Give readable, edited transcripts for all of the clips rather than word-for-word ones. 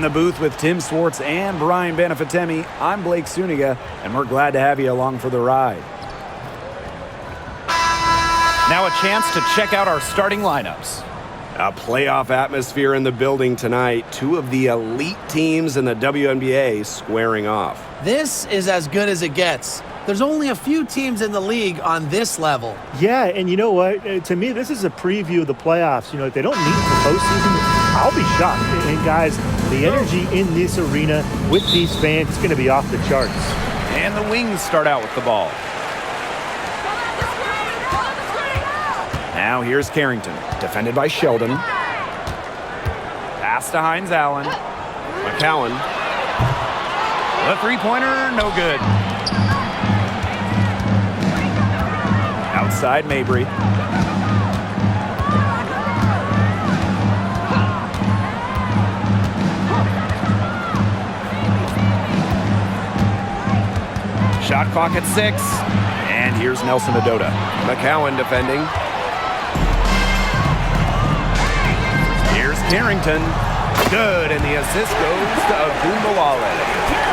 the booth with Tim Swartz and Brian Benefitemi, I'm Blake Suniga, and we're glad to have you along for the ride. Now a chance to check out our starting lineups. A playoff atmosphere in the building tonight. Two of the elite teams in the WNBA squaring off. This is as good as it gets. There's only a few teams in the league on this level. Yeah, and you know what? To me, this is a preview of the playoffs. You know, if they don't meet for postseason, I'll be shocked. And guys, the energy in this arena with these fans is going to be off the charts. And the Wings start out with the ball. Now here's Carrington, defended by Sheldon. Pass to Hines Allen. McCowan. The three-pointer, no good. Outside Mabry. Shot clock at 6. And here's Nelson Adota. McCowan defending. Here's Carrington. Good, and the assist goes to Agumbawale.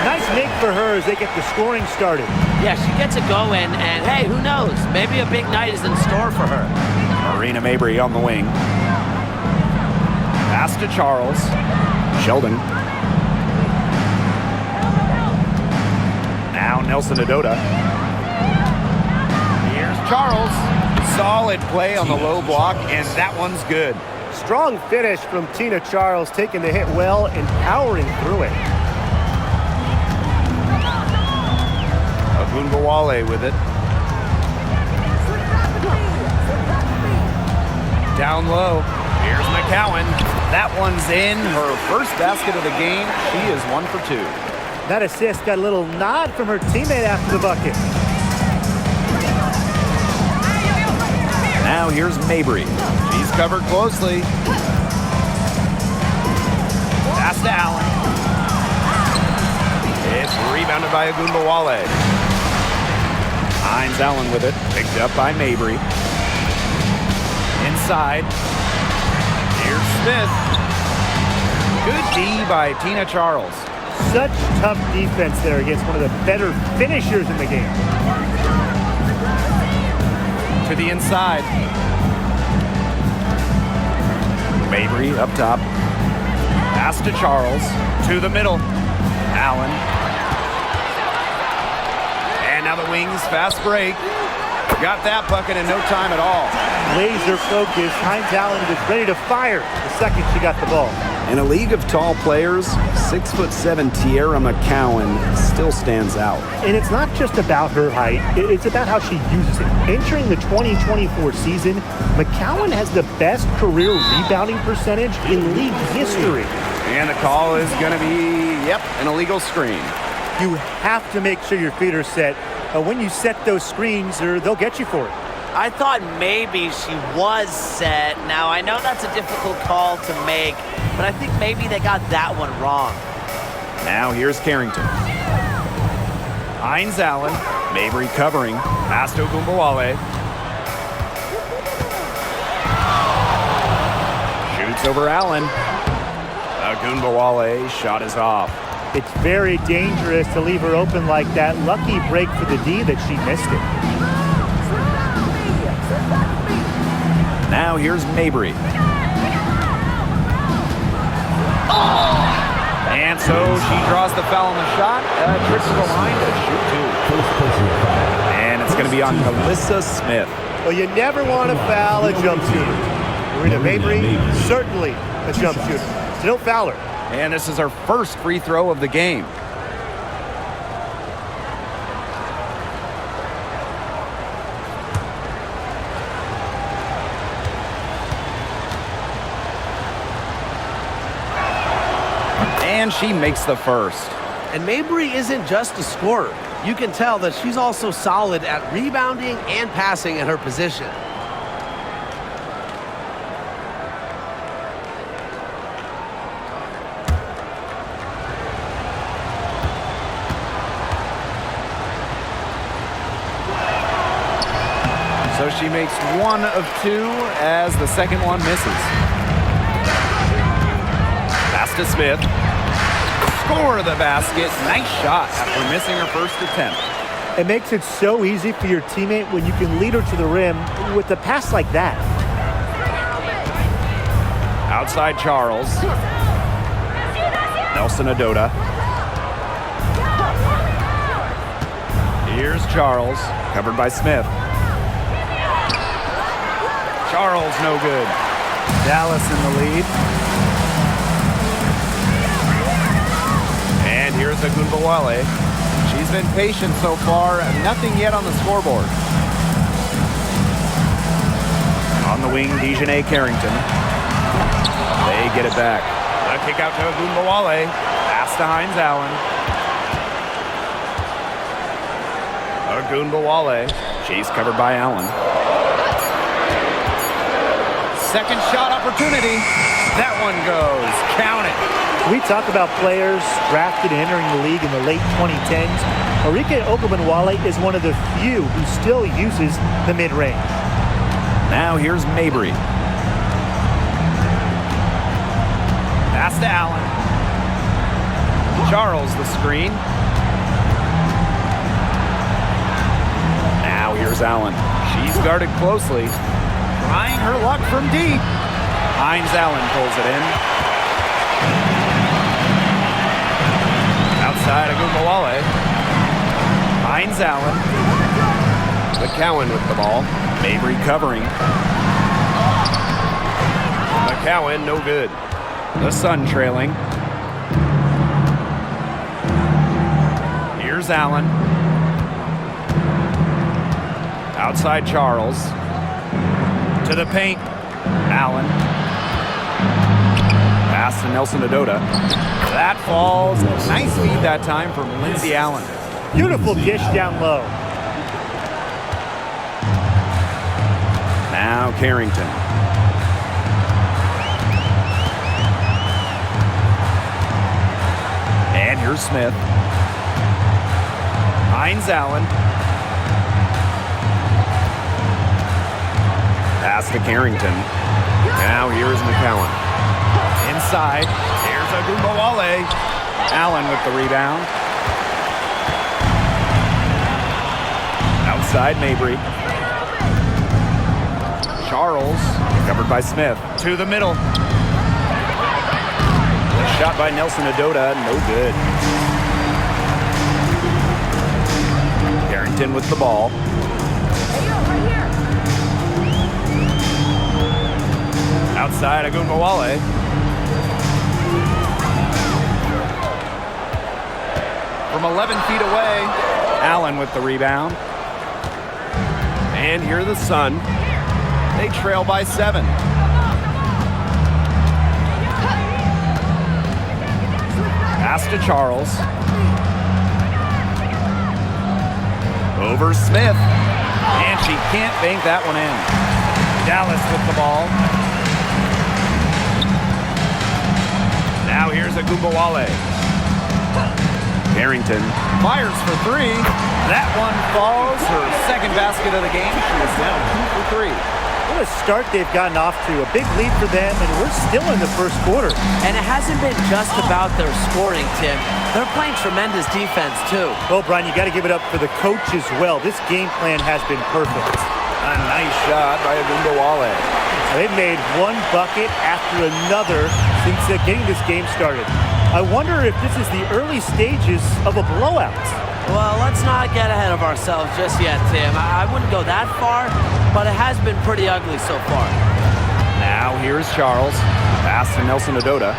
Nice make for her as they get the scoring started. Yeah, she gets it going, and hey, who knows? Maybe a big night is in store for her. Marina Mabry on the wing. Pass to Charles. Sheldon. Now Nelson Adota. Here's Charles. Solid play on the low block, and that one's good. Strong finish from Tina Charles, taking the hit well and powering through it. Agumbawale with it. Down low. Here's McCowan. That one's in. Her first basket of the game. She is 1 for 2. That assist got a little nod from her teammate after the bucket. Now here's Mabry. She's covered closely. Pass to Allen. It's rebounded by Agumbawale. Hines Allen with it. Picked up by Mabry. Inside. Here's Smith. Good D by Tina Charles. Such tough defense there against one of the better finishers in the game. To the inside. Mabry up top. Pass to Charles. To the middle. Allen. And now the Wings fast break. Got that bucket in no time at all. Laser focused. Hines Allen was ready to fire the second she got the ball. In a league of tall players, 6'7" Tierra McCowan still stands out. And it's not just about her height, it's about how she uses it. Entering the 2024 season, McCowan has the best career rebounding percentage in league history. And the call is going to be, an illegal screen. You have to make sure your feet are set. When you set those screens, they'll get you for it. I thought maybe she was set. Now, I know that's a difficult call to make, but I think maybe they got that one wrong. Now here's Carrington. Hines Allen. Mabry covering. Pass to Agumbawale. Shoots over Allen. Agumbawale shot is off. It's very dangerous to leave her open like that. Lucky break for the D that she missed it. Now here's Mabry. And so she draws the foul on the shot. Trips to the line to shoot 2. And it's going to be on Melissa Smith. Well, you never want to foul a jump shooter. Marina Mabry, certainly a jump shooter. So don't foul her. And this is our first free throw of the game. And she makes the first. And Mabry isn't just a scorer. You can tell that she's also solid at rebounding and passing at her position. So she makes 1 of 2 as the second one misses. Pass to Smith. for the basket. Nice shot after missing her first attempt. It makes it so easy for your teammate when you can lead her to the rim with a pass like that. Outside Charles. Nelson Adota. Here's Charles, covered by Smith. Charles, no good. Dallas in the lead. And here's Agunbowale. She's been patient so far, nothing yet on the scoreboard. On the wing, Dejanay Carrington. They get it back. A kick out to Agunbowale. Pass to Hines Allen. Agunbowale. She's covered by Allen. Second shot opportunity. That one goes. Count it. We talk about players drafted and entering the league in the late 2010s. Arike Ogunbowale is one of the few who still uses the mid-range. Now here's Mabry. Pass to Allen. Charles the screen. Now here's Allen. She's guarded closely. Trying her luck from deep. Hines Allen pulls it in. Outside Agunbowale. Hines Allen. McCowan with the ball. Mabry covering. McCowan, no good. The Sun trailing. Here's Allen. Outside Charles. To the paint. Allen. Pass to Nelson Adota. That falls. Nice feed that time from Lindsey Allen. Beautiful dish down low. Now Carrington. And here's Smith. Hines Allen. Pass to Carrington. Now here's McCowan. Inside. Here's Agunbowale. Allen with the rebound. Outside Mabry. Charles, covered by Smith. To the middle. A shot by Nelson Adota, no good. Carrington with the ball. Outside Agunbowale. From 11 feet away, Allen with the rebound. And here are the Sun. They trail by 7. Pass to Charles. Over Smith. And she can't bank that one in. Dallas with the ball. Now here's Agunbowale. Carrington fires for 3. That one falls. Her second basket of the game. She is down 2 for 3. What a start they've gotten off to. A big lead for them, and we're still in the first quarter. And it hasn't been just about their scoring, Tim. They're playing tremendous defense, too. Well, Brian, you got to give it up for the coach as well. This game plan has been perfect. A nice shot by Agunbowale. They've made one bucket after another since getting this game started. I wonder if this is the early stages of a blowout. Well, let's not get ahead of ourselves just yet, Tim. I wouldn't go that far, but it has been pretty ugly so far. Now here's Charles. Pass to Nelson Adota.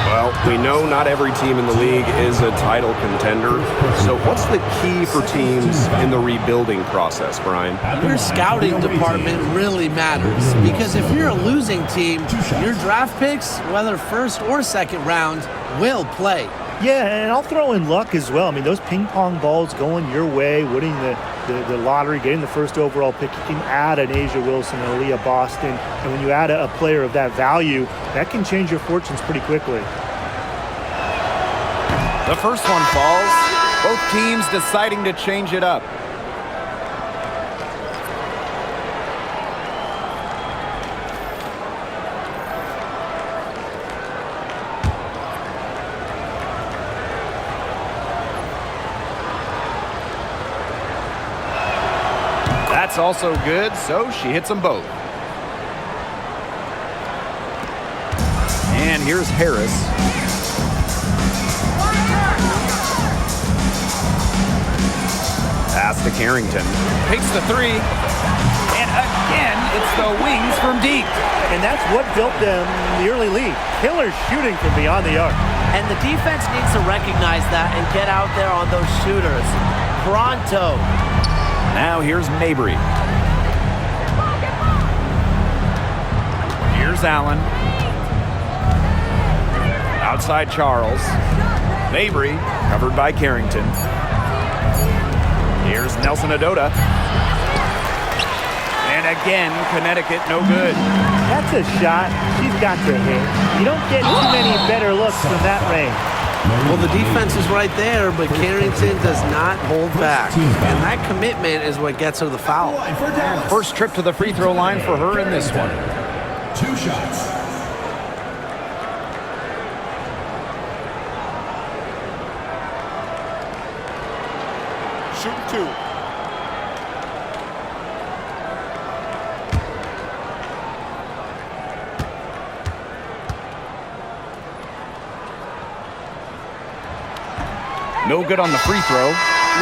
Well, we know not every team in the league is a title contender. So what's the key for teams in the rebuilding process, Brian? Your scouting department really matters, because if you're a losing team, your draft picks, whether first or second round, will play. Yeah, and I'll throw in luck as well. I mean, those ping pong balls going your way, winning the lottery, getting the first overall pick, you can add an Asia Wilson, an Aaliyah Boston, and when you add a player of that value, that can change your fortunes pretty quickly. The first one falls. Both teams deciding to change it up. That's also good, so she hits them both. And here's Harris. Pass to Carrington. Takes the three. And again, it's the wings from deep. And that's what built them the early lead. Killer shooting from beyond the arc. And the defense needs to recognize that and get out there on those shooters. Pronto. Now here's Mabry. Here's Allen. Outside Charles. Mabry covered by Carrington. Here's Nelson Adota. And again, Connecticut no good. That's a shot she's got to hit. You don't get too many better looks from that range. Well, the defense is right there, but Carrington does not hold back. And that commitment is what gets her the foul. First trip to the free throw line for her in this one. 2 shots. Shoot 2. No good on the free throw.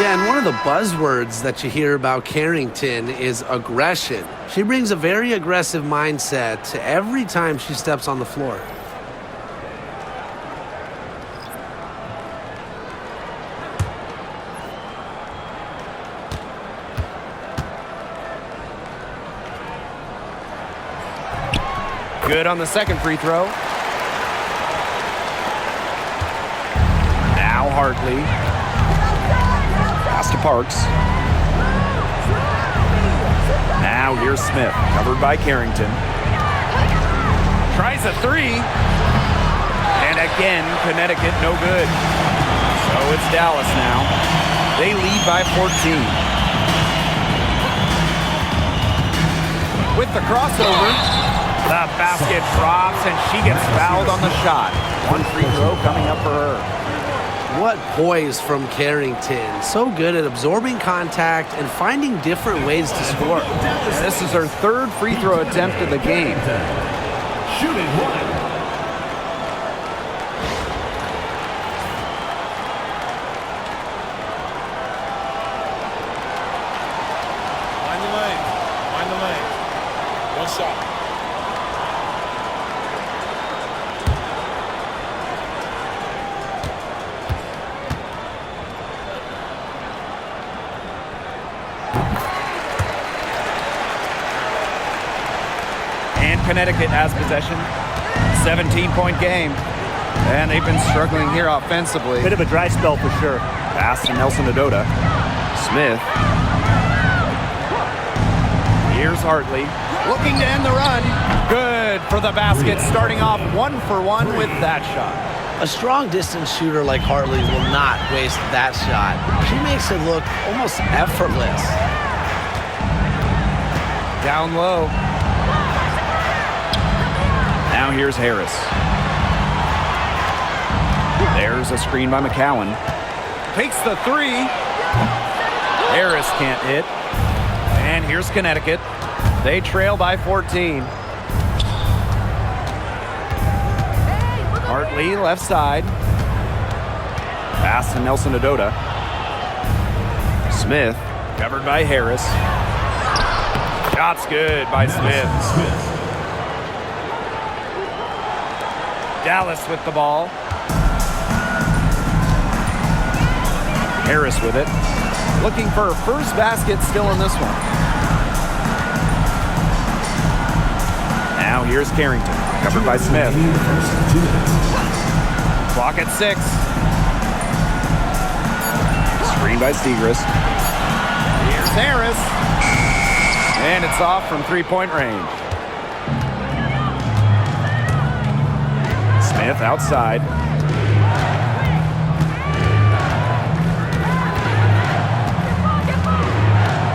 Yeah, and one of the buzzwords that you hear about Carrington is aggression. She brings a very aggressive mindset to every time she steps on the floor. Good on the second free throw. Now Hartley. Pass to Parks. Now here's Smith, covered by Carrington. Tries a three. And again, Connecticut no good. So it's Dallas now. They lead by 14. With the crossover, the basket drops and she gets fouled on the shot. One free throw coming up for her. What poise from Carrington. So good at absorbing contact and finding different ways to score. This is her third free throw attempt of the game. Shooting 1. Find the lane. Find the lane. One shot. Connecticut has possession. 17-point game. And they've been struggling here offensively. Bit of a dry spell for sure. Pass to Nelson Adota. Smith. Here's Hartley. Looking to end the run. Good for the basket. Starting off 1 for 1 with that shot. A strong distance shooter like Hartley will not waste that shot. She makes it look almost effortless. Down low. Now here's Harris. There's a screen by McCowan. Takes the three. Harris can't hit. And here's Connecticut. They trail by 14. Hartley left side. Pass to Nelson Adota. Smith covered by Harris. Shot's good by Smith. Dallas with the ball. Harris with it. Looking for her first basket still in this one. Now here's Carrington, covered by Smith. Clock at 6. Screen by Stigris. Here's Harris. And it's off from 3-point range. Smith outside.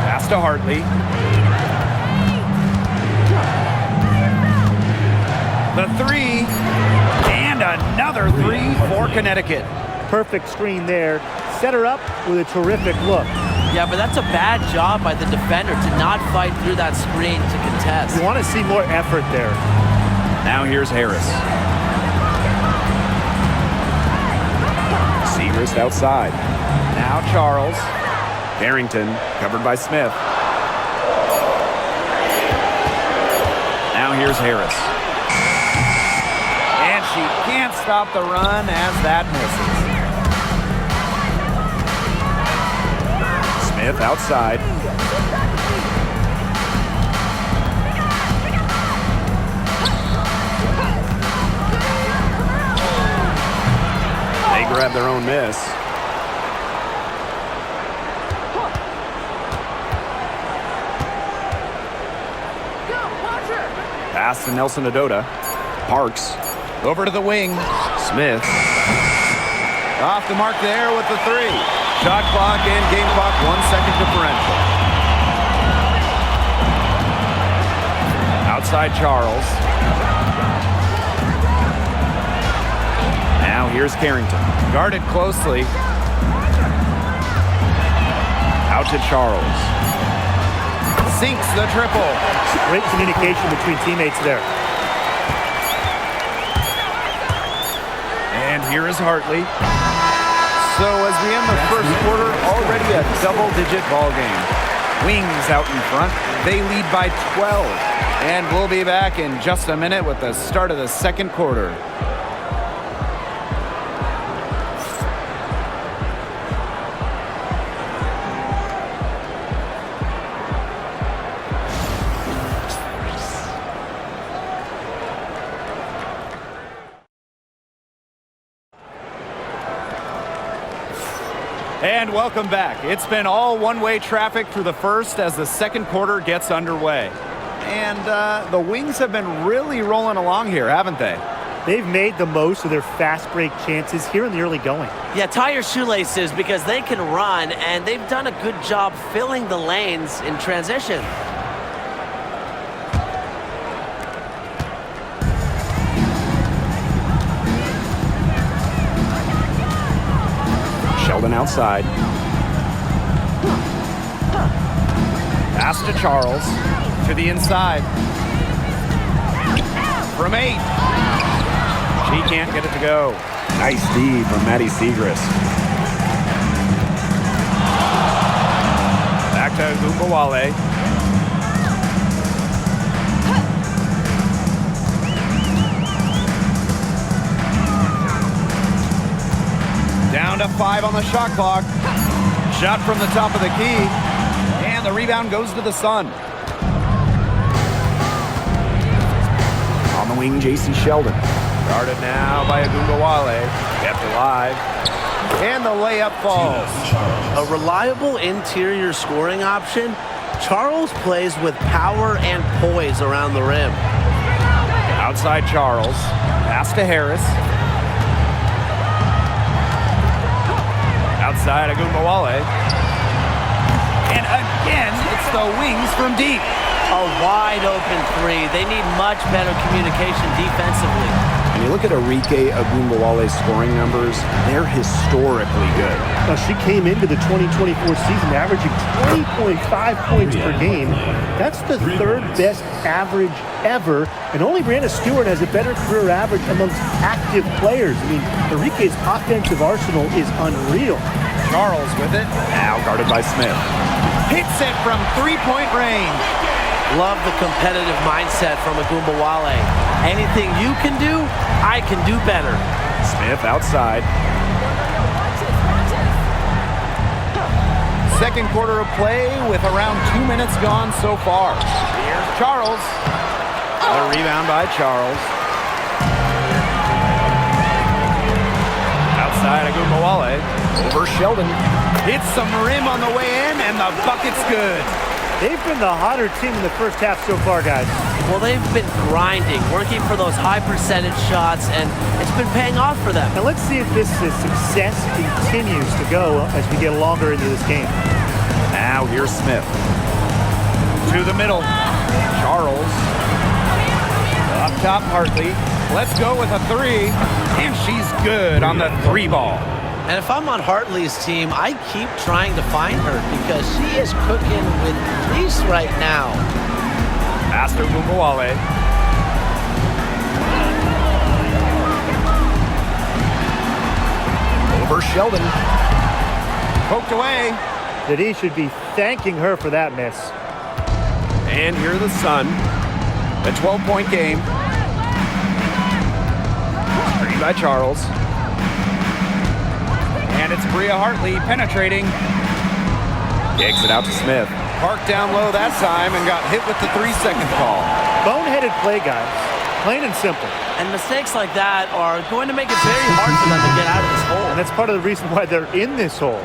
Pass to Hartley. The three. And another three for Connecticut. Perfect screen there. Set her up with a terrific look. Yeah, but that's a bad job by the defender to not fight through that screen to contest. You want to see more effort there. Now here's Harris. Segrist outside. Now Charles. Carrington covered by Smith. Now here's Harris. And she can't stop the run as that misses. Smith outside. They grab their own miss. Pass to Nelson Adota. Parks. Over to the wing. Smith. Off the mark there with the three. Shot clock and game clock, 1 second differential. Outside Charles. Now here's Carrington. Guarded closely. Out to Charles. Sinks the triple. Great communication between teammates there. And here is Hartley. So as we end the first quarter, already a double-digit ball game. Wings out in front. They lead by 12. And we'll be back in just a minute with the start of the second quarter. And welcome back. It's been all one-way traffic through the first as the second quarter gets underway. And the Wings have been really rolling along here, haven't they? They've made the most of their fast break chances here in the early going. Yeah, tie your shoelaces because they can run, and they've done a good job filling the lanes in transition. Sheldon outside. Pass to Charles. To the inside. From 8. She can't get it to go. Nice D from Maddie Segrist. Back to Gumbawale. Down to 5 on the shot clock. Shot from the top of the key. And the rebound goes to the Sun. On the wing, J.C. Sheldon. Guarded now by Agumbawale. Kept alive. And the layup falls. A reliable interior scoring option, Charles plays with power and poise around the rim. Outside Charles. Pass to Harris. Outside Agumbawale. And again, it's the Wings from deep. A wide open three. They need much better communication defensively. And you look at Arike Agumbawale's scoring numbers, they're historically good. Now, she came into the 2024 season averaging 20.5 points per game. That's the third best average ever, and only Brianna Stewart has a better career average amongst active players. I mean, Arike's offensive arsenal is unreal. Charles with it. Now guarded by Smith. Hits it from three-point range. Love the competitive mindset from Agumbawale. Anything you can do, I can do better. Smith outside. Second quarter of play with around 2 minutes gone so far. Here's Charles. The rebound by Charles. Outside Agumbawale. Over Sheldon. Hits some rim on the way in, and the bucket's good. They've been the hotter team in the first half so far, guys. Well, they've been grinding, working for those high percentage shots, and it's been paying off for them. Now let's see if this success continues to go as we get longer into this game. Now here's Smith. To the middle. Charles. Up top, Hartley. Let's go with a three. And she's good on the 3 ball. And if I'm on Hartley's team, I keep trying to find her because she is cooking with grease right now. Pass to Gumbawale. Over Sheldon. Poked away. That he should be thanking her for that miss. And here the Sun. A 12-point game. Screen by Charles. And it's Bria Hartley penetrating. Kicks it out to Smith. Parked down low that time and got hit with the 3-second call. Boneheaded play, guys. Plain and simple. And mistakes like that are going to make it very hard for them to get out of this hole. And that's part of the reason why they're in this hole.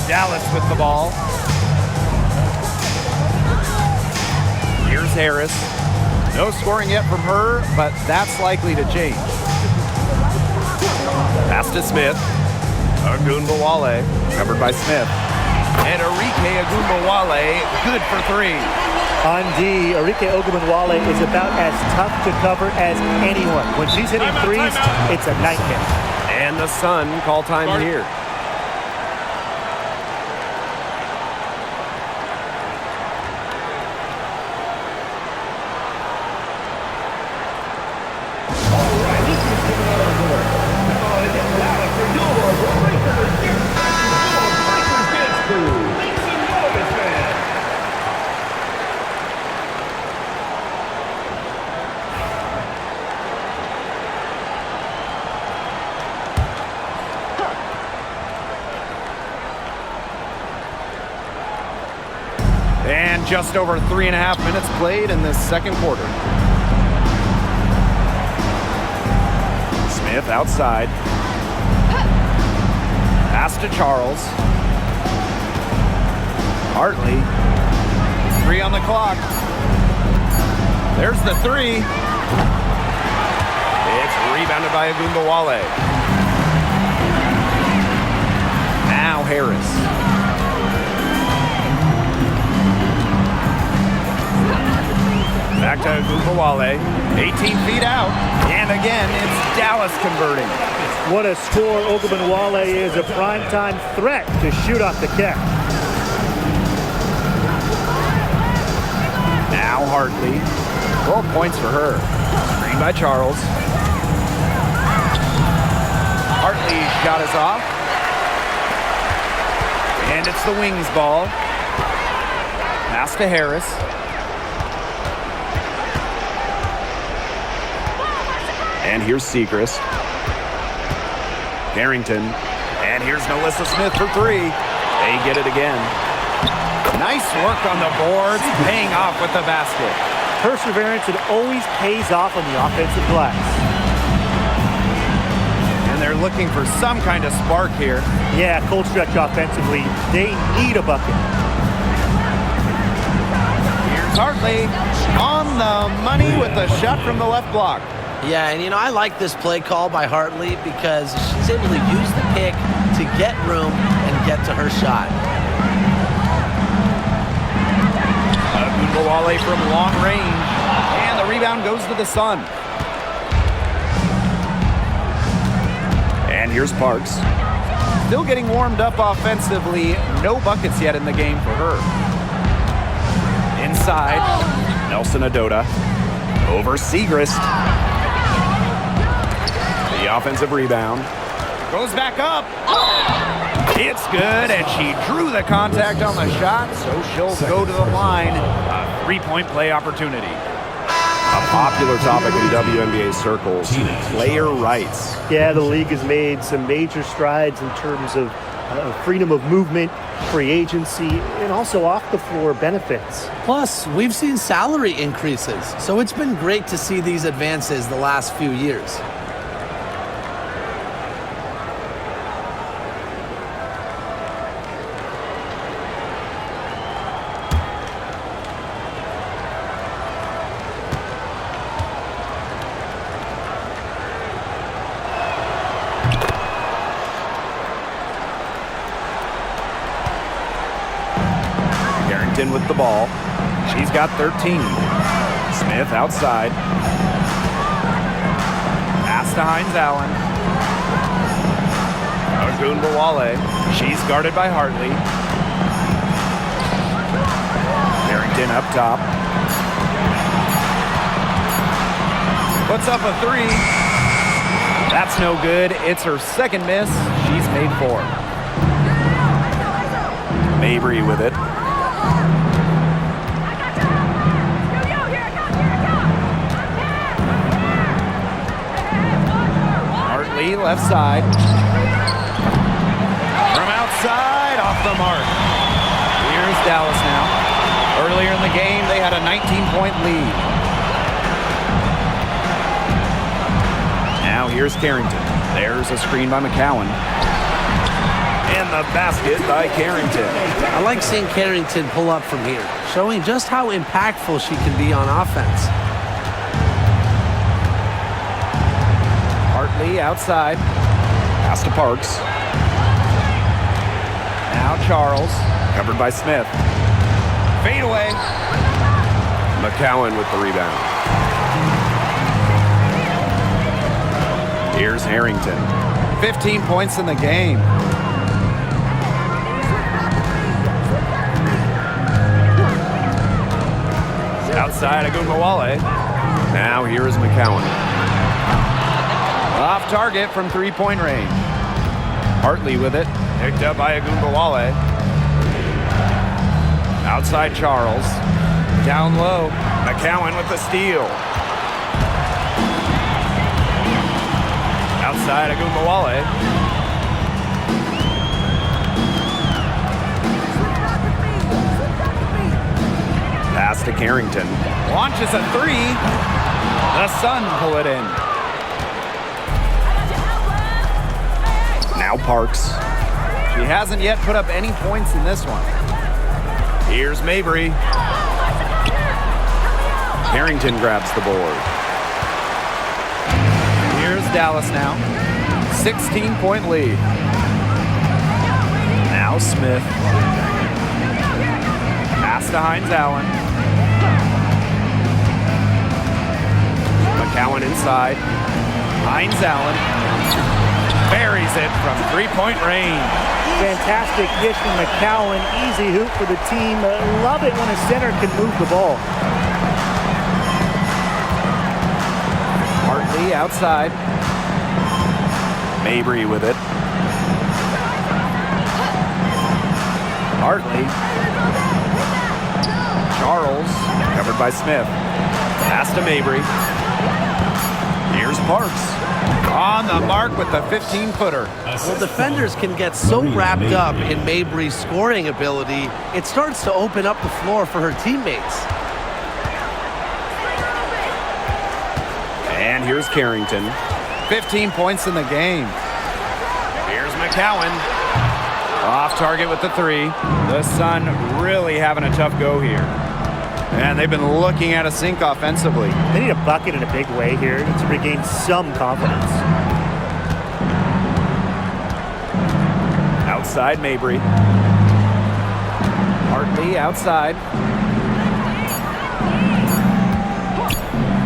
Dallas with the ball. Here's Harris. No scoring yet from her, but that's likely to change. Pass to Smith. Agunbawale, covered by Smith. And Arike Agunbawale, good for 3. On D, Arike Ogunbowale is about as tough to cover as anyone. When she's hitting threes, it's a nightmare. And the Sun call time here. And just over 3.5 minutes played in this second quarter. Smith outside. Pass to Charles. Hartley. 3 on the clock. There's the 3. It's rebounded by Agunbawale. Now Harris. Back to Agunbawale, 18 feet out, and again, it's Dallas converting. What a score Ogunbowale is, a primetime threat to shoot off the catch. Now Hartley, 12 points for her. Screen by Charles. Hartley's shot is off. And it's the Wings ball. Pass to Harris. And here's Seacrest. Harrington. And here's Melissa Smith for 3. They get it again. Nice work on the boards, paying off with the basket. Perseverance, it always pays off on the offensive glass. And they're looking for some kind of spark here. Yeah, cold stretch offensively. They need a bucket. Here's Hartley on the money with the shot from the left block. Yeah, and I like this play call by Hartley because she's able to use the pick to get room and get to her shot. Agunbawale from long range, and the rebound goes to the Sun. And here's Parks. Still getting warmed up offensively. No buckets yet in the game for her. Inside, Nelson Adota. over Segrist. The offensive rebound. Goes back up. It's good, and she drew the contact on the shot, so she'll go to the line. A 3-point play opportunity. A popular topic in WNBA circles, player rights. Yeah, the league has made some major strides in terms of freedom of movement, free agency, and also off-the-floor benefits. Plus, we've seen salary increases, so it's been great to see these advances the last few years. With the ball. She's got 13. Smith outside. Pass to Hines Allen. Ogunbowale. She's guarded by Hartley. Harrington up top. Puts up a three. That's no good. It's her second miss. She's made 4. Mabry with it. Hartley left side. From outside, off the mark. Here's Dallas now. Earlier in the game, they had a 19-point lead. Now here's Carrington. There's a screen by McCowan. And the basket by Carrington. I like seeing Carrington pull up from here, showing just how impactful she can be on offense. Hartley outside. Pass to Parks. Now Charles. Covered by Smith. Fade away. McCowan with the rebound. Here's Harrington. 15 points in the game. Outside Ogunbowale. Now here is McCowan. Off target from 3-point range. Hartley with it. Picked up by Ogunbowale. Outside Charles. Down low. McCowan with the steal. Outside Ogunbowale. Pass to Carrington. Launches a three. The Suns pull it in. Now Parks. She hasn't yet put up any points in this one. Here's Mabry. Carrington grabs the board. Here's Dallas now. 16-point lead. Now Smith. Pass to Hines Allen. McCowan inside. Hines Allen buries it from 3-point range. Fantastic dish from McCowan. Easy hoop for the team. Love it when a center can move the ball. Hartley outside. Mabry with it. Hartley. Charles, covered by Smith. Pass to Mabry. Here's Parks. On the mark with the 15-footer. Well, defenders can get so wrapped up in Mabry's scoring ability, it starts to open up the floor for her teammates. And here's Carrington. 15 points in the game. Here's McCowan. Off target with the three. The Sun really having a tough go here. And they've been looking at a sink offensively. They need a bucket in a big way here to regain some confidence. Outside Mabry. Hartley outside.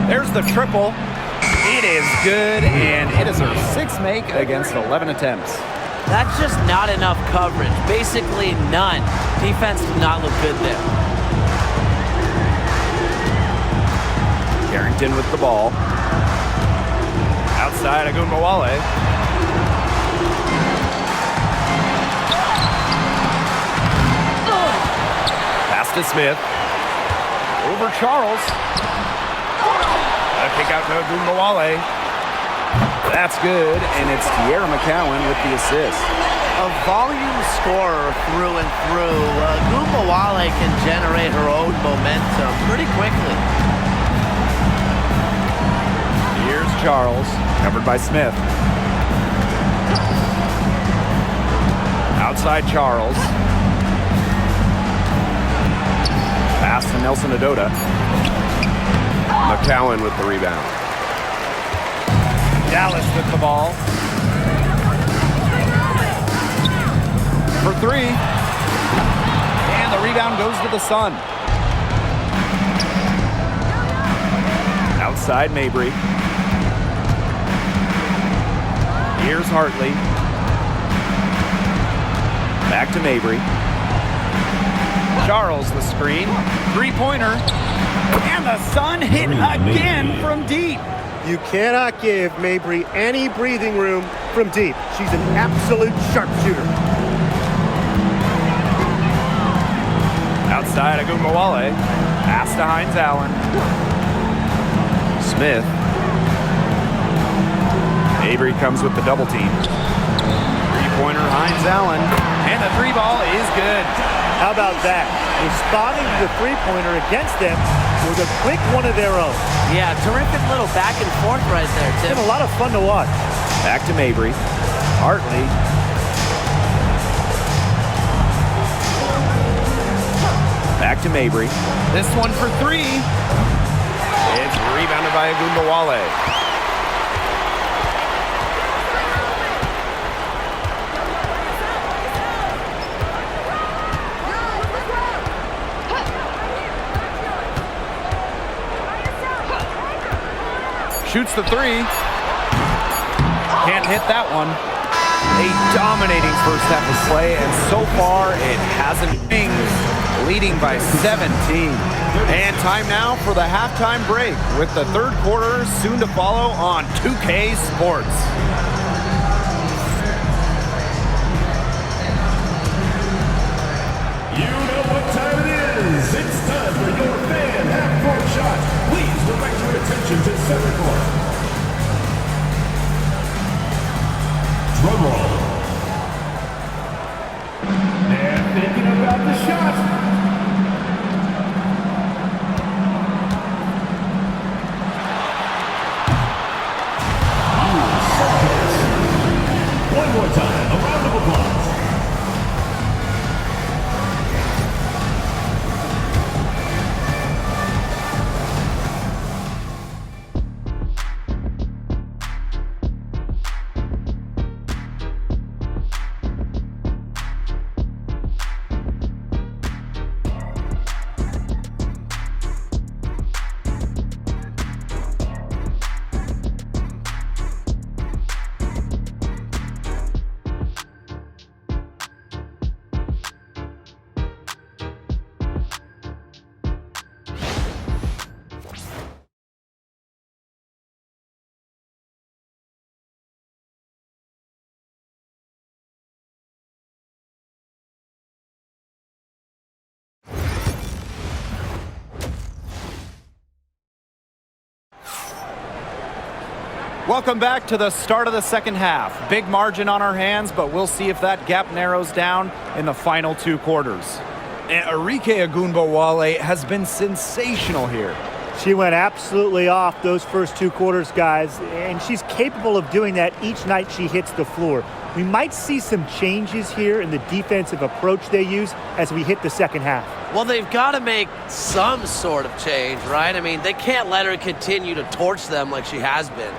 There's the triple. It is good, and it is her 6th make against 11 attempts. That's just not enough coverage. Basically none. Defense did not look good there. Carrington with the ball. Outside Ogunbowale. Pass to Smith. Over Charles. A kick out to Ogunbowale. That's good, and it's Tierra McCowan with the assist. A volume scorer through and through. Ogunbowale can generate her own momentum pretty quickly. Here's Charles, covered by Smith. Outside Charles. Pass to Nelson Adota. McCowan with the rebound. Dallas with the ball. For three. And the rebound goes to the Sun. Outside Mabry. Here's Hartley. Back to Mabry. Charles the screen. Three-pointer. And the Sun hit again from deep. You cannot give Mabry any breathing room from deep. She's an absolute sharpshooter. Outside Agumbawale. Pass to Hines Allen. Smith. Mabry comes with the double team. Three-pointer, Hines Allen. And the three ball is good. How about that? Responding to the three-pointer against them with a quick one of their own. Yeah, terrific little back and forth right there, It's Tim. been a lot of fun to watch. Back to Mabry. Hartley. Back to Mabry. This one for three. It's rebounded by Agumbawale. Shoots the three. Can't hit that one. A dominating first half of play, and so far it hasn't been, leading by 17. And time now for the halftime break, with the third quarter soon to follow on 2K Sports. You know what time it is. It's time for your fan half-court shot. Please direct your attention to center court. Drum roll. And thinking about the shot. One more time, a round of applause. Welcome back to the start of the second half. Big margin on our hands, but we'll see if that gap narrows down in the final two quarters. And Arike Agumbawale has been sensational here. She went absolutely off those first two quarters, guys, and she's capable of doing that each night she hits the floor. We might see some changes here in the defensive approach they use as we hit the second half. Well, they've got to make some sort of change, right? I mean, they can't let her continue to torch them like she has been.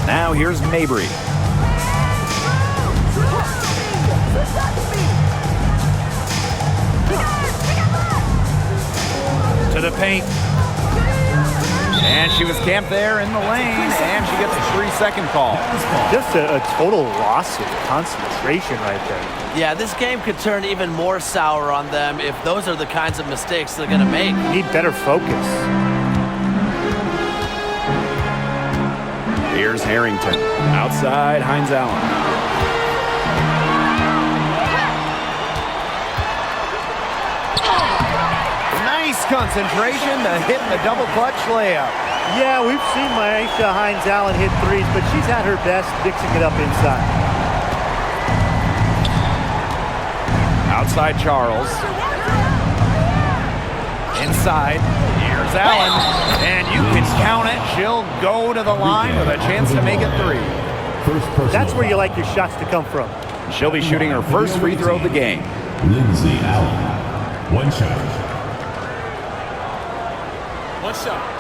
Now here's Mabry. To the paint. And she was camped there in the lane, and she gets a 3-second call. Just a total loss of concentration right there. Yeah, this game could turn even more sour on them if those are the kinds of mistakes they're going to make. Need better focus. Here's Harrington. Outside, Hines Allen. Nice concentration to hit the double clutch layup. Yeah, we've seen Maisha Hines Allen hit threes, but she's had her best mixing it up inside. Outside Charles. Inside. Here's Allen. And you can count it. She'll go to the line with a chance to make it three. That's where you like your shots to come from. She'll be shooting her first free throw of the game. Lindsay Allen. One shot. One shot.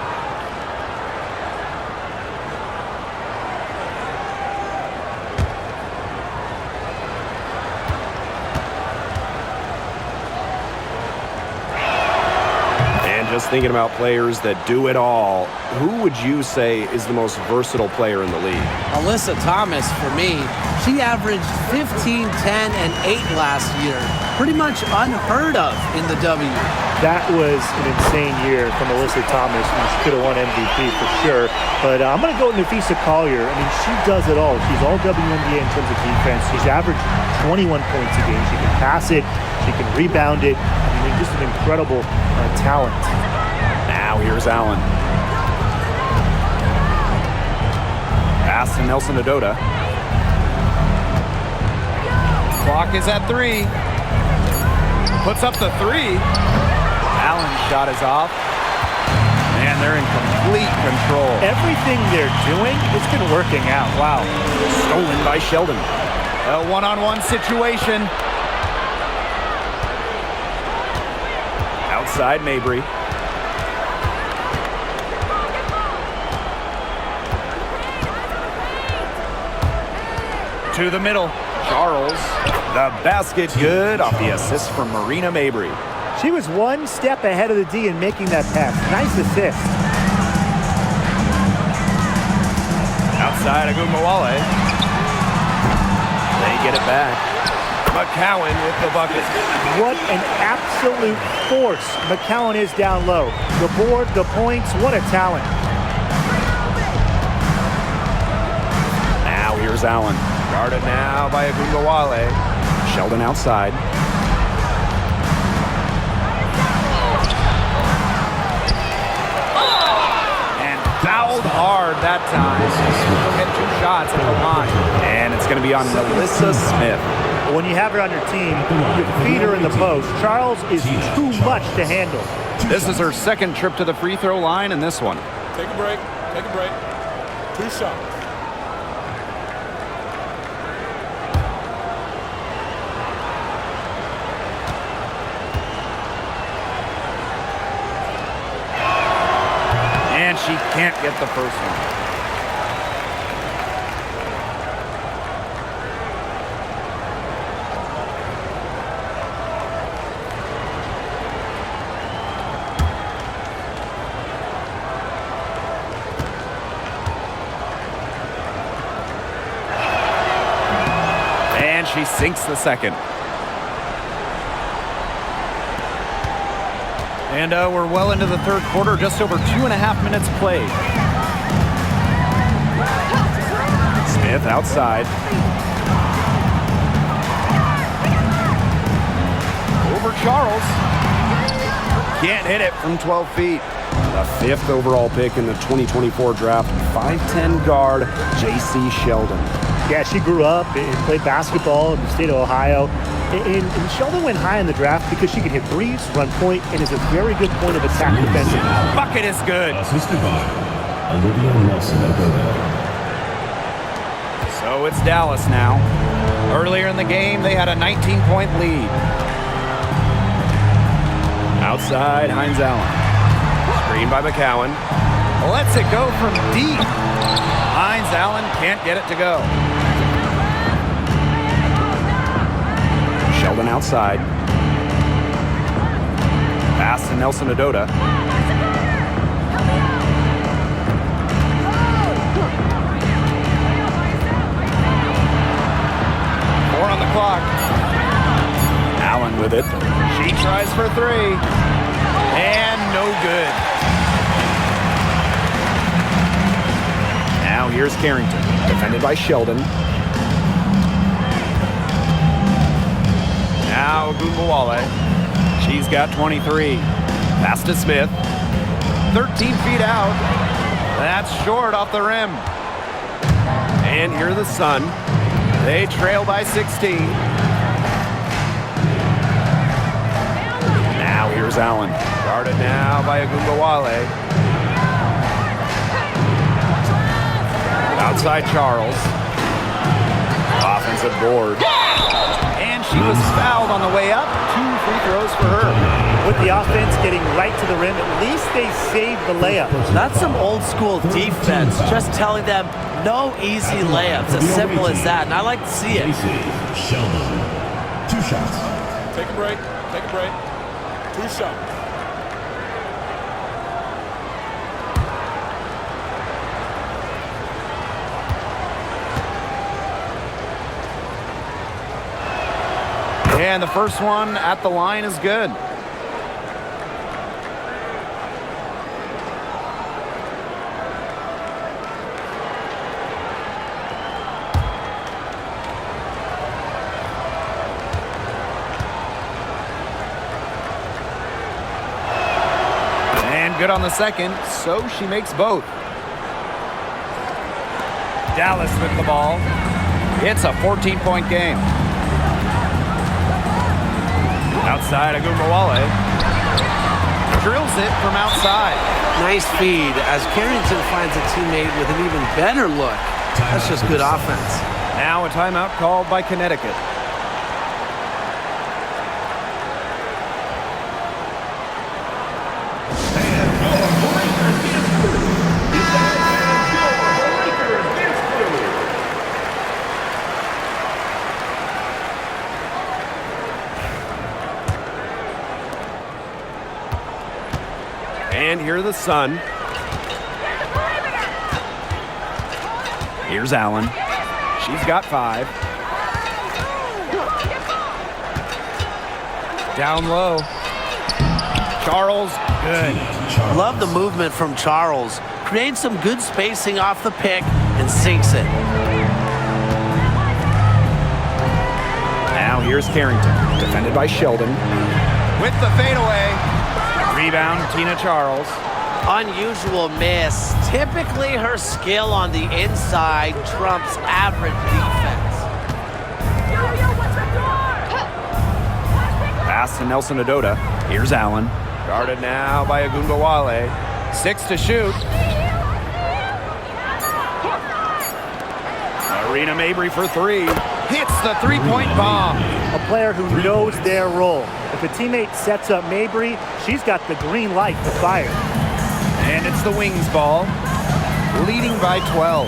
And just thinking about players that do it all, who would you say is the most versatile player in the league? Alyssa Thomas, for me, she averaged 15, 10, and 8 last year. Pretty much unheard of in the W. That was an insane year from Alyssa Thomas. She could have won MVP for sure. But I'm going to go with Nafisa Collier. I mean, she does it all. She's all WNBA in terms of defense. She's averaged 21 points a game. She can pass it. She can rebound it. I mean, just an incredible talent. Now here's Allen. Pass to Nelson Adota. Clock is at 3. Puts up the 3. Allen's shot is off. And they're in complete control. Everything they're doing, it's been working out. Wow. Stolen by Sheldon. A one-on-one situation. Outside Mabry. To the middle. Charles. The basket good off the assist from Marina Mabry. She was one step ahead of the D in making that pass. Nice assist. Outside Agumbawale. They get it back. McCowan with the bucket. What an absolute force McCowan is down low. The board, the points, what a talent. Now here's Allen. Guarded now by Agumbawale. Sheldon outside. And fouled hard that time. She'll get 2 shots at the line. And it's going to be on Melissa Smith. When you have her on your team, you feed her in the post. Charles is too much to handle. This is her second trip to the free throw line in this one. Take a break. Take a break. 2 shots. And she can't get the first one. And she sinks the second. And we're well into the third quarter, just over 2.5 minutes played. Smith outside. Over Charles. Can't hit it from 12 feet. The 5th overall pick in the 2024 draft, 5'10" guard, J.C. Sheldon. Yeah, she grew up and played basketball in the state of Ohio. And Sheldon went high in the draft because she could hit threes, run point, and is a very good point of attack defender. Bucket is good. Assisted by Olivia Nelson Adota. So it's Dallas now. Earlier in the game, they had a 19-point lead. Outside, Hines Allen. Screen by McCowan. Lets it go from deep. Hines Allen can't get it to go. Sheldon outside. Pass to Nelson Adota. 4 on the clock. Allen with it. She tries for 3. And no good. Now here's Carrington, defended by Sheldon. Now Agumbawale. She's got 23. Pass to Smith. 13 feet out. That's short off the rim. And here the Sun. They trail by 16. Now here's Allen. Guarded now by Agumbawale. Outside Charles. Offensive board. And she was fouled on the way up. 2 free throws for her. With the offense getting right to the rim, at least they saved the layup. That's some old school defense. Just telling them no easy layups. As simple as that. And I like to see it. Sheldon. 2 shots. Take a break. Take a break. 2 shots. And the first one at the line is good. And good on the second, so she makes both. Dallas with the ball. It's a 14-point game. Outside, Agumbawale drills it from outside. Nice feed as Carrington finds a teammate with an even better look. That's just good offense. Now a timeout called by Connecticut. And here the Sun. Here's Allen. She's got 5. Down low. Charles, good. Love the movement from Charles. Creates some good spacing off the pick and sinks it. Now here's Carrington, defended by Sheldon. With the fadeaway. Rebound, Tina Charles. Unusual miss. Typically, her skill on the inside trumps average defense. Pass to Nelson Adota. Here's Allen. Guarded now by Agumbawale. 6 to shoot. Arena Mabry for 3. Hits the three-point bomb. A player who knows their role. If a teammate sets up Mabry, she's got the green light to fire. And it's the Wings ball. Leading by 12.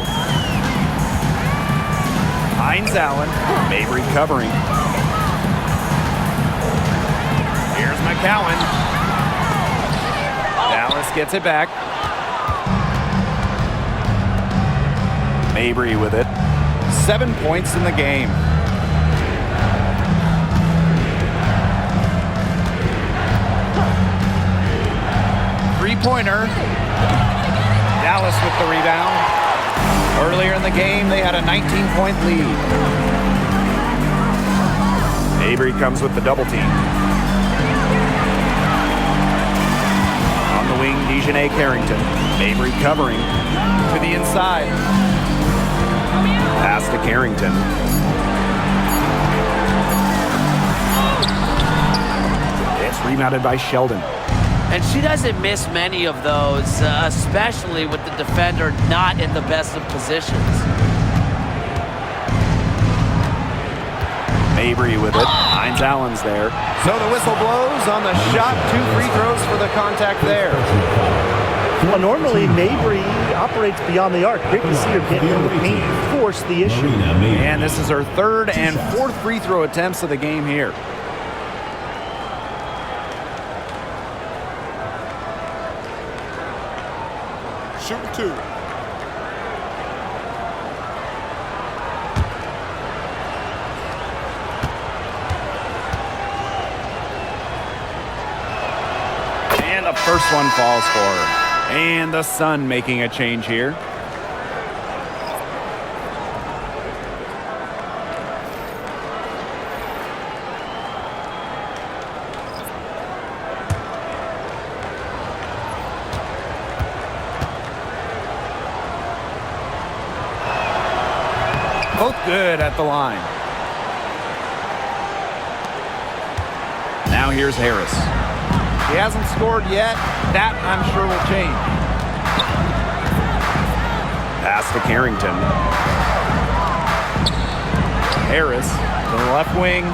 Hines Allen. Mabry covering. Here's McCowan. Dallas gets it back. Mabry with it. 7 points in the game. Three-pointer. Dallas with the rebound. Earlier in the game, they had a 19-point lead. Mabry comes with the double team. On the wing, Dejanay Carrington. Mabry covering to the inside. Pass to Carrington. It's rebounded by Sheldon. And she doesn't miss many of those, especially with the defender not in the best of positions. Mabry with it. Hines Allen's there. So the whistle blows on the shot. 2 free throws for the contact there. Well, normally Mabry operates beyond the arc. Great to see her get in the paint and force the issue. And this is her 3rd and 4th free throw attempts of the game here. Shoot 2. And the first one falls for her. And the Sun making a change here. Both good at the line. Now here's Harris. He hasn't scored yet. That, I'm sure, will change. Pass to Carrington. Harris to the left wing.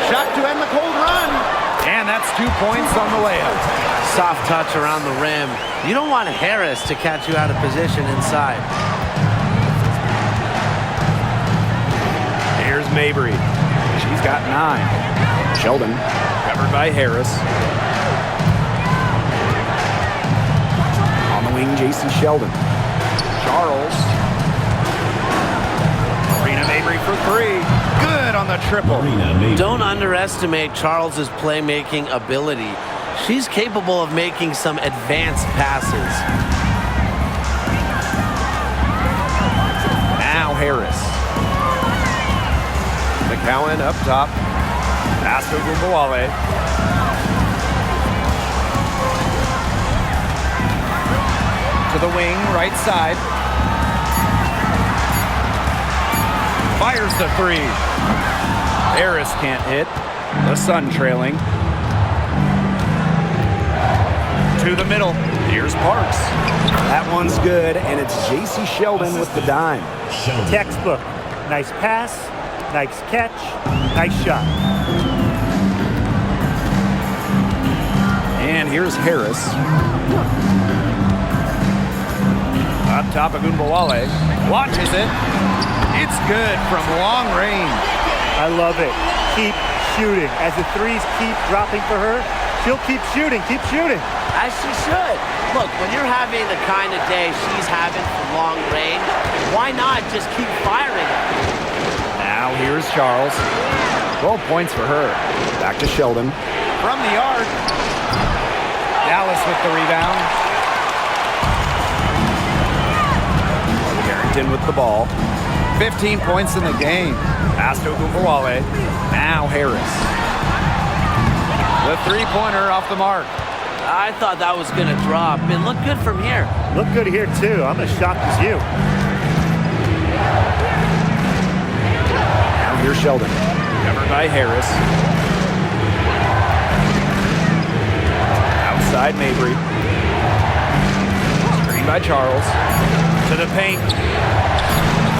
Shot to end the cold run. And that's 2 points on the layup. Soft touch around the rim. You don't want Harris to catch you out of position inside. Here's Mabry. She's got 9. Sheldon, covered by Harris. On the wing, J.C. Sheldon. Charles. Marina Mabry for three. Good on the triple. Don't underestimate Charles's playmaking ability. She's capable of making some advanced passes. Now Harris. McCowan up top. Pass to Gumbawale. To the wing, right side. Fires the three. Harris can't hit. The Sun trailing. To the middle. Here's Parks. That one's good, and it's J.C. Sheldon with the dime. Textbook. Nice pass, nice catch, nice shot. And here's Harris. Up top of Gumbawale. Watches it. It's good from long range. I love it. Keep shooting. As the threes keep dropping for her, she'll keep shooting. Keep shooting. As she should. Look, when you're having the kind of day she's having from long range, why not just keep firing it? Now here's Charles. 12 points for her. Back to Sheldon. From the arc. Dallas with the rebound. Carrington with the ball. 15 points in the game. Pass to Gumbawale. Now Harris. The three-pointer off the mark. I thought that was going to drop. It looked good from here. Look good here, too. I'm as shocked as you. Now here's Sheldon. Covered by Harris. Outside Mabry. Screen by Charles. To the paint.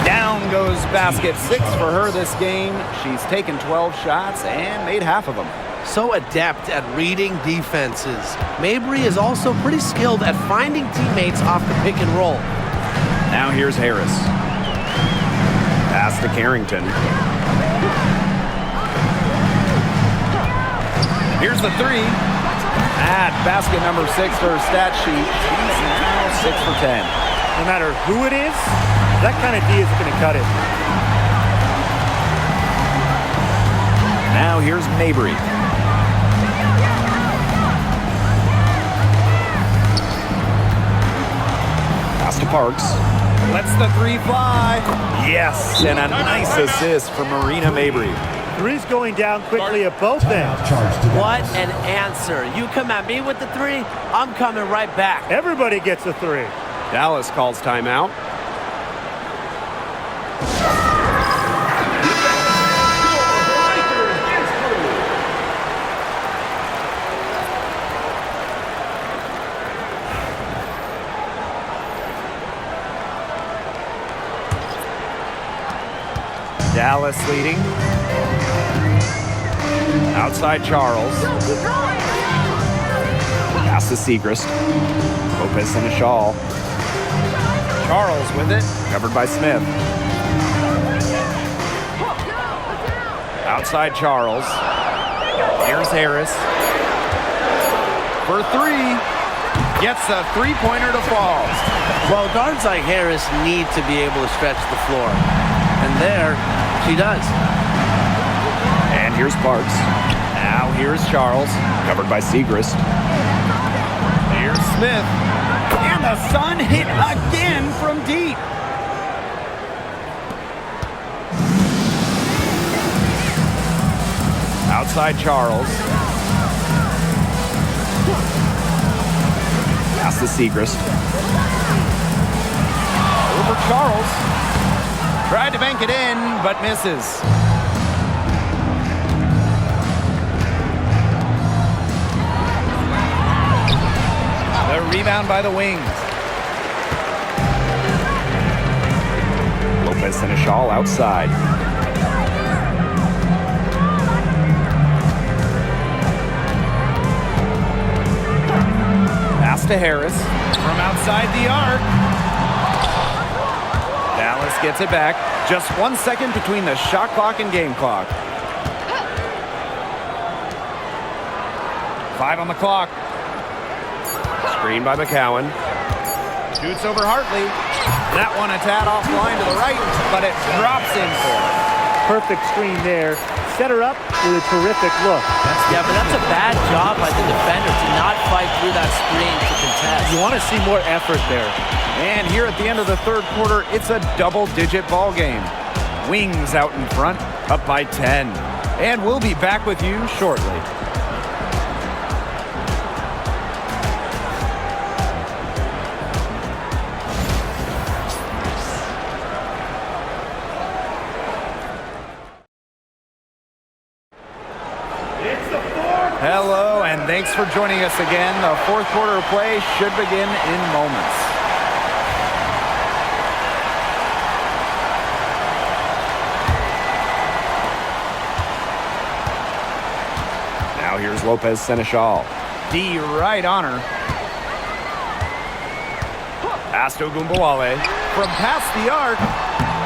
Down goes basket. 6 for her this game. She's taken 12 shots and made half of them. So adept at reading defenses. Mabry is also pretty skilled at finding teammates off the pick and roll. Now here's Harris. Pass to Carrington. Here's the three. At basket number 6 for her stat sheet. She's now 6 for 10. No matter who it is, that kind of D is going to cut it. Now here's Mabry. Pass to Parks. Lets the three fly. Yes, and a nice assist from Marina Mabry. Three's going down quickly at both ends. What an answer. You come at me with the three, I'm coming right back. Everybody gets a three. Dallas calls timeout. Dallas leading. Outside Charles. Pass to Segrist. Lopez and a shawl. Charles with it. Covered by Smith. Outside Charles. Here's Harris. For three. Gets a three-pointer to fall. Well, guards like Harris need to be able to stretch the floor. And there, she does. And here's Parks. Now here's Charles. Covered by Segrist. Here's Smith. And the Sun hit again from deep. Outside Charles. Pass to Segrist. Over Charles. Tried to bank it in, but misses. The rebound by the Wings. Lopez and a shawl outside. Pass to Harris from outside the arc. Dallas gets it back. Just 1 second between the shot clock and game clock. 5 on the clock. Screen by McCowan. Shoots over Hartley. That one a tad offline to the right, but it drops in for her. Perfect screen there. Set her up with a terrific look. Yeah, but that's a bad job by the defender to not fight through that screen to contest. You want to see more effort there. And here at the end of the third quarter, it's a double-digit ball game. Wings out in front, up by 10. And we'll be back with you shortly. Hello, and thanks for joining us again. The fourth quarter of play should begin in moments. Now here's Lopez Seneschal. D right on her. Pass to Ogunbowale. From past the arc,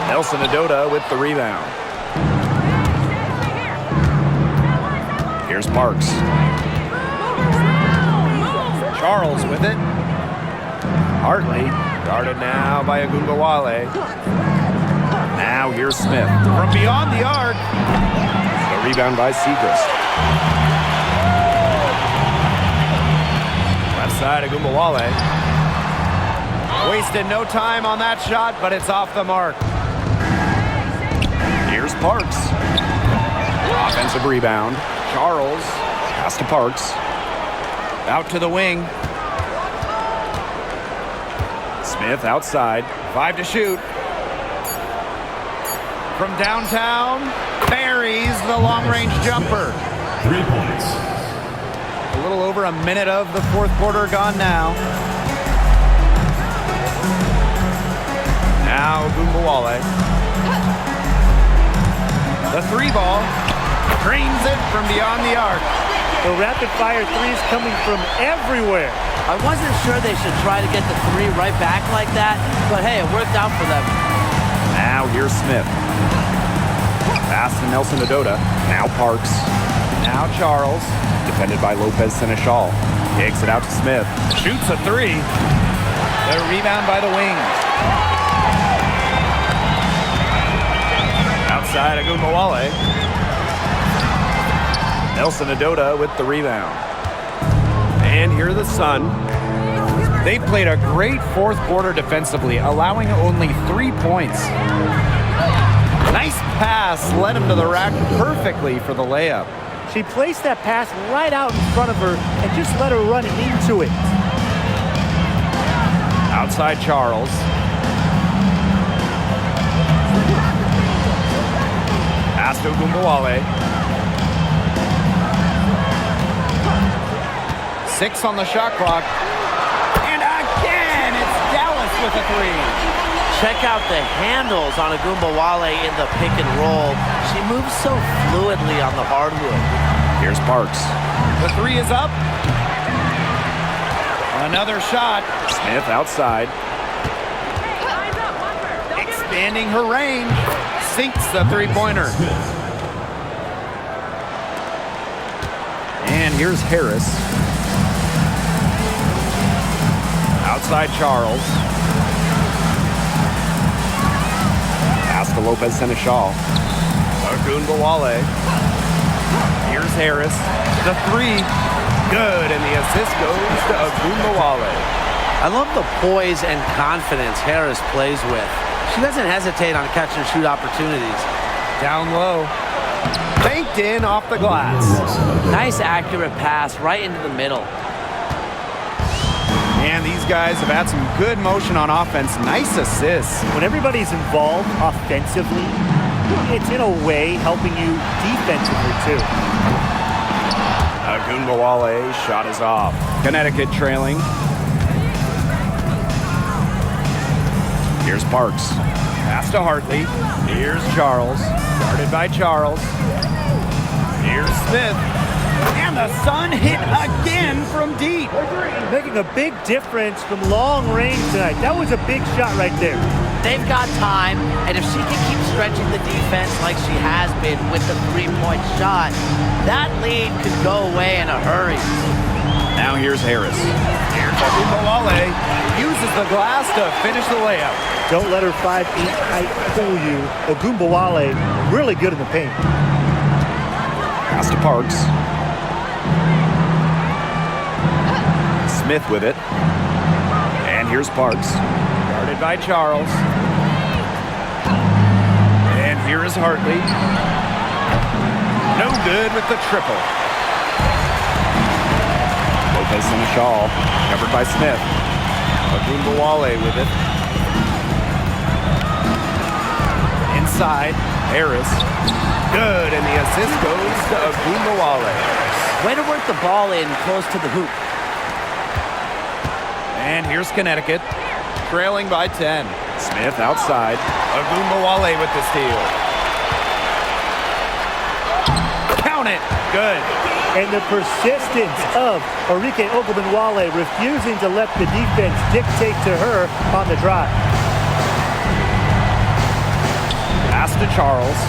Nelson Adota with the rebound. Here's Parks. Charles with it. Hartley, guarded now by Ogunbowale. Now here's Smith. From beyond the arc, The rebound by Segrist. Left side, Ogunbowale. wasted no time on that shot, but it's off the mark. Here's Parks. Offensive rebound. Charles. Pass to Parks. Out to the wing. Smith outside. 5 to shoot. From downtown, buries the long-range jumper. 3 points. A little over a minute of the fourth quarter gone now. Now Ogunbowale. The three ball. Drains it from beyond the arc. The rapid-fire threes coming from everywhere. I wasn't sure they should try to get the three right back like that, but hey, it worked out for them. Now here's Smith. Pass to Nelson Adota. Now Parks. Now Charles. Defended by Lopez Seneschal. Kicks it out to Smith. Shoots a three. The rebound by the wings. Outside Ogunbowale. Nelson Adota with the rebound. And here are the Sun. They played a great fourth quarter defensively, allowing only 3 points. Nice pass led him to the rack perfectly for the layup. She placed that pass right out in front of her and just let her run into it. Outside Charles. Pass to Ogunbowale. 6 on the shot clock. And again, it's Dallas with a three. Check out the handles on Ogunbowale in the pick and roll. She moves so fluidly on the hardwood. Here's Parks. The three is up. Another shot. Smith outside. Expanding her range. Sinks the three-pointer. And here's Harris. Outside Charles. Pass to Lopez Seneschal. Ogunbowale. Here's Harris. The three. Good, and the assist goes to Ogunbowale. I love the poise and confidence Harris plays with. She doesn't hesitate on catch and shoot opportunities. Down low. Banked in off the glass. Nice accurate pass right into the middle. And these guys have had some good motion on offense. Nice assists. When everybody's involved offensively, it's in a way helping you defensively too. Ogunbowale shot is off. Connecticut trailing. Here's Parks. Pass to Hartley. Here's Charles. Guarded by Charles. Here's Smith. And the Sun hit again from deep. Making a big difference from long range tonight. That was a big shot right there. They've got time, and if she can keep stretching the defense like she has been with the three-point shot, that lead could go away in a hurry. Now here's Harris. Here's Ogunbowale uses the glass to finish the layup. Don't let her 5'8" height fool you. Ogunbowale, really good in the paint. Pass to Parks. Smith with it. And here's Parks. Guarded by Charles. And here is Hartley. No good with the triple. Lopez and a shawl. Covered by Smith. Ogunbowale with it. Inside, Harris. Good, and the assist goes to Ogunbowale. Way to work the ball in close to the hoop. And here's Connecticut, trailing by 10. Smith outside. Ogunbowale with the steal. Count it. Good. And the persistence of Arike Ogunbowale refusing to let the defense dictate to her on the drive. Pass to Charles.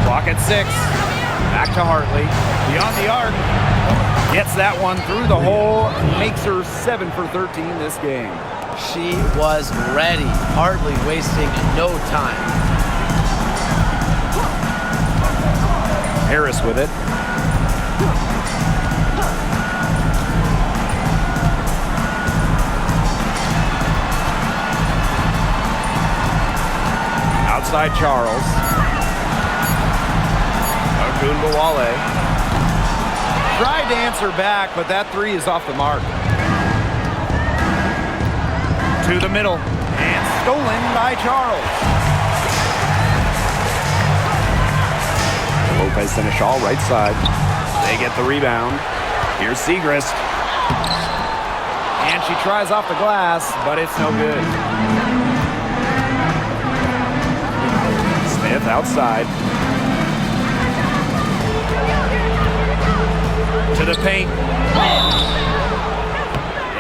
Clock at 6. Back to Hartley. Beyond the arc. Gets that one through the hole. Makes her 7 for 13 this game. She was ready, hardly wasting no time. Harris with it. Outside Charles. Ogunbowale. Tried to answer back, but that three is off the mark. To the middle, and stolen by Charles. Lopez and a shawl right side. They get the rebound. Here's Segrist. And she tries off the glass, but it's no good. Smith outside. To the paint.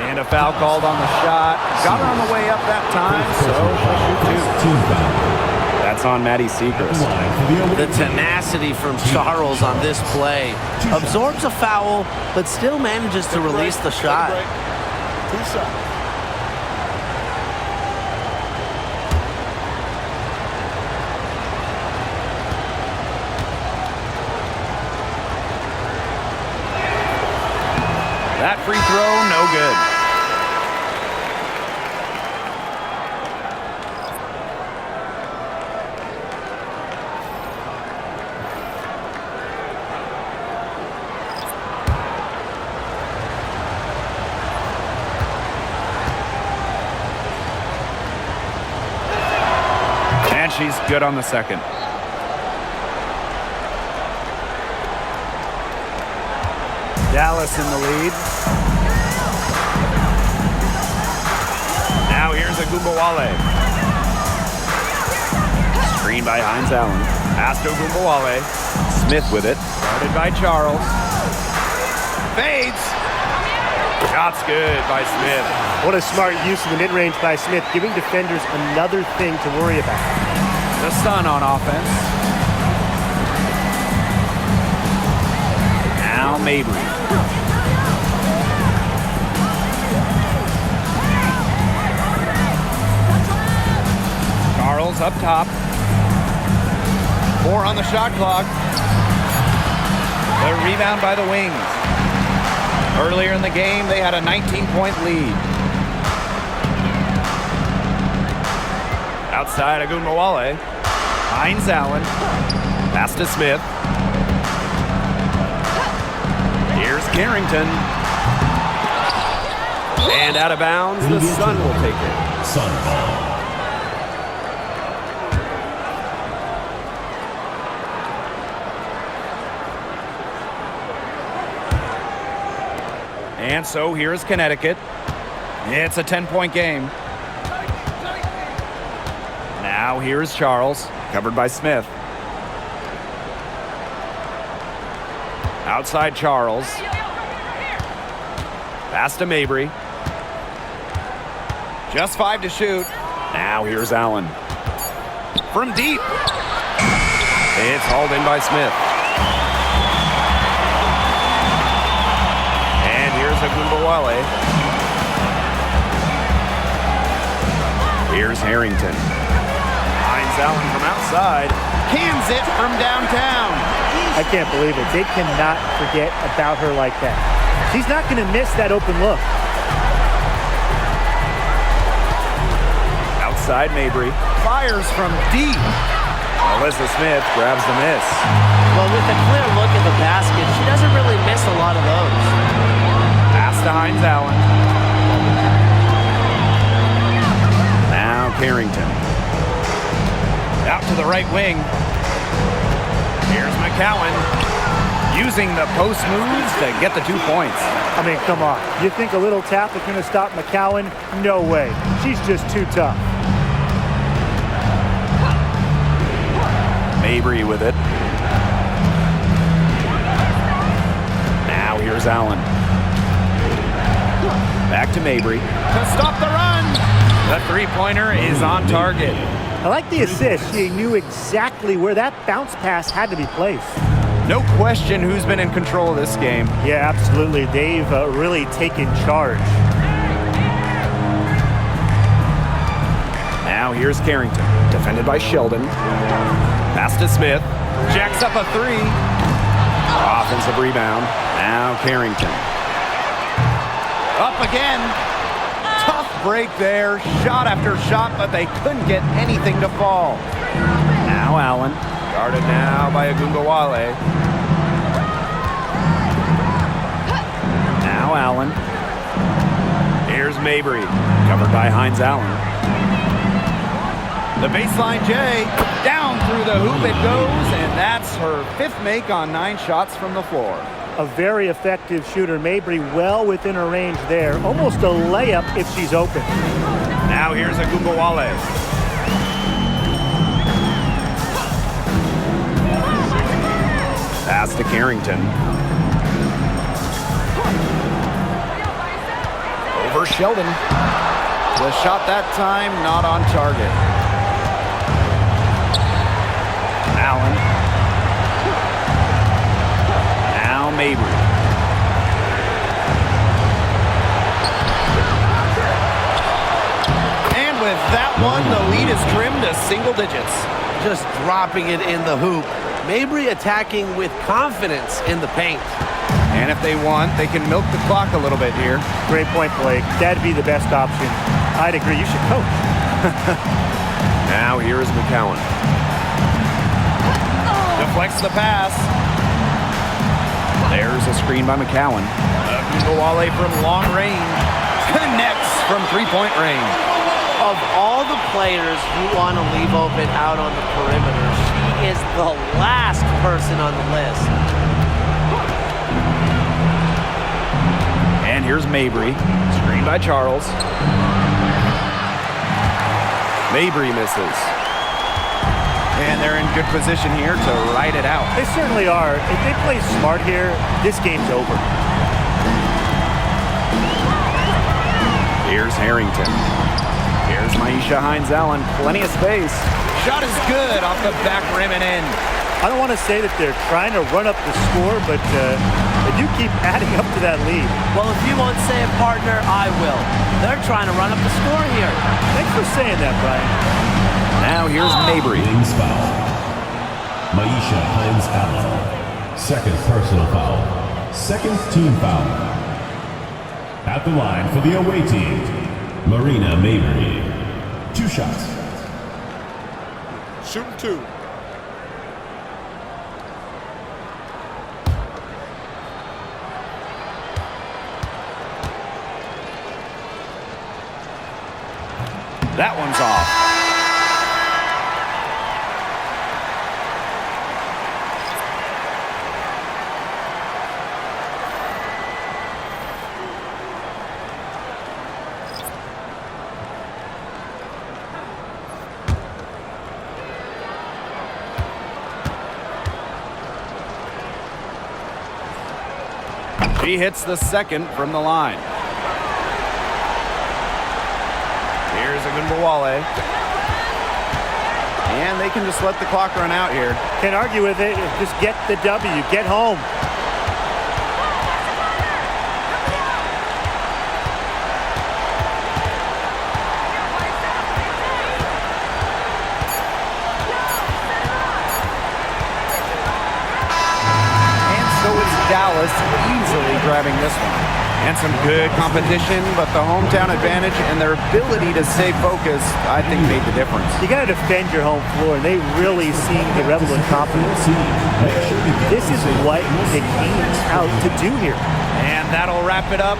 And a foul called on the shot. Got her on the way up that time, so she'll shoot 2. Team foul. That's on Maddie Segrist. The tenacity from Charles on this play. Absorbs a foul, but still manages to release the shot. That free throw, no good. And she's good on the second. Dallas in the lead. Now here's Ogunbowale. Screen by Hines Allen. Pass to Ogunbowale. Smith with it. Guarded by Charles. Fades. Shot's good by Smith. What a smart use of the mid-range by Smith, giving defenders another thing to worry about. The Sun on offense. Now Mabry. Charles up top. 4 on the shot clock. The rebound by the Wings. Earlier in the game, they had a 19-point lead. Outside Ogunbowale. Hines Allen. Pass to Smith. Here's Carrington. And out of bounds, the Sun will take it. Sun ball. And so here's Connecticut. It's a 10-point game. Now here's Charles. Covered by Smith. Outside Charles. Pass to Mabry. Just 5 to shoot. Now here's Allen. From deep. It's hauled in by Smith. And here's Agumbawale. Here's Harrington. Finds Allen from outside. Cans it from downtown. I can't believe it. They cannot forget about her like that. She's not going to miss that open look. Outside Mabry. Fires from deep. Alyssa Smith grabs the miss. Well, with a clear look at the basket, she doesn't really miss a lot of those. Pass to Hines Allen. Now Carrington. Out to the right wing. Here's McCowan. Using the post moves to get the 2 points. I mean, come on. You think a little tap is going to stop McCowan? No way. She's just too tough. Mabry with it. Now here's Allen. Back to Mabry. To stop the run. The three-pointer is on target. I like the assist. She knew exactly where that bounce pass had to be placed. No question who's been in control of this game. Yeah, absolutely. They've really taken charge. Now here's Carrington. Defended by Sheldon. Pass to Smith. Jacks up a three. Offensive rebound. Now Carrington. Up again. Tough break there. Shot after shot, but they couldn't get anything to fall. Now Allen. Guarded now by Agumbawale. Now Allen. Here's Mabry. Covered by Hines Allen. The baseline J. Down through the hoop it goes, and that's her fifth make on 9 shots from the floor. A very effective shooter. Mabry well within her range there. Almost a layup if she's open. Now here's Agumbawale. Pass to Carrington. Over Sheldon. The shot that time not on target. Allen. Now Mabry. And with that one, the lead is trimmed to single digits. Just dropping it in the hoop. Mabry attacking with confidence in the paint. And if they want, they can milk the clock a little bit here. Great point, Blake. That'd be the best option. I'd agree. You should coach. Now here is McCowan. Deflects the pass. There's a screen by McCowan. Agumbawale from long range. Connects from three-point range. Of all the players who want to leave open out on the perimeter, she is the last person on the list. And here's Mabry. Screen by Charles. Mabry misses. And they're in good position here to ride it out. They certainly are. If they play smart here, this game's over. Here's Harrington. Here's Maisha Hines Allen. Plenty of space. Shot is good off the back rim and in. I don't want to say that they're trying to run up the score, but they do keep adding up to that lead. Well, if you won't say it, partner, I will. They're trying to run up the score here. Thanks for saying that, Brian. Now here's Mabry. Wings foul. Maisha Hines Allen. Second personal foul. Second team foul. At the line for the away team, Marina Mabry. 2 shots. Shoot 2. That one's off. She hits the second from the line. Here's Agumbawale. And they can just let the clock run out here. Can't argue with it. Just get the W. Get home. Dallas easily grabbing this one. And some good competition, but the hometown advantage and their ability to stay focused, I think, made the difference. You got to defend your home floor, and they really seem the rebel in confidence. This is what they came out to do here. And that'll wrap it up.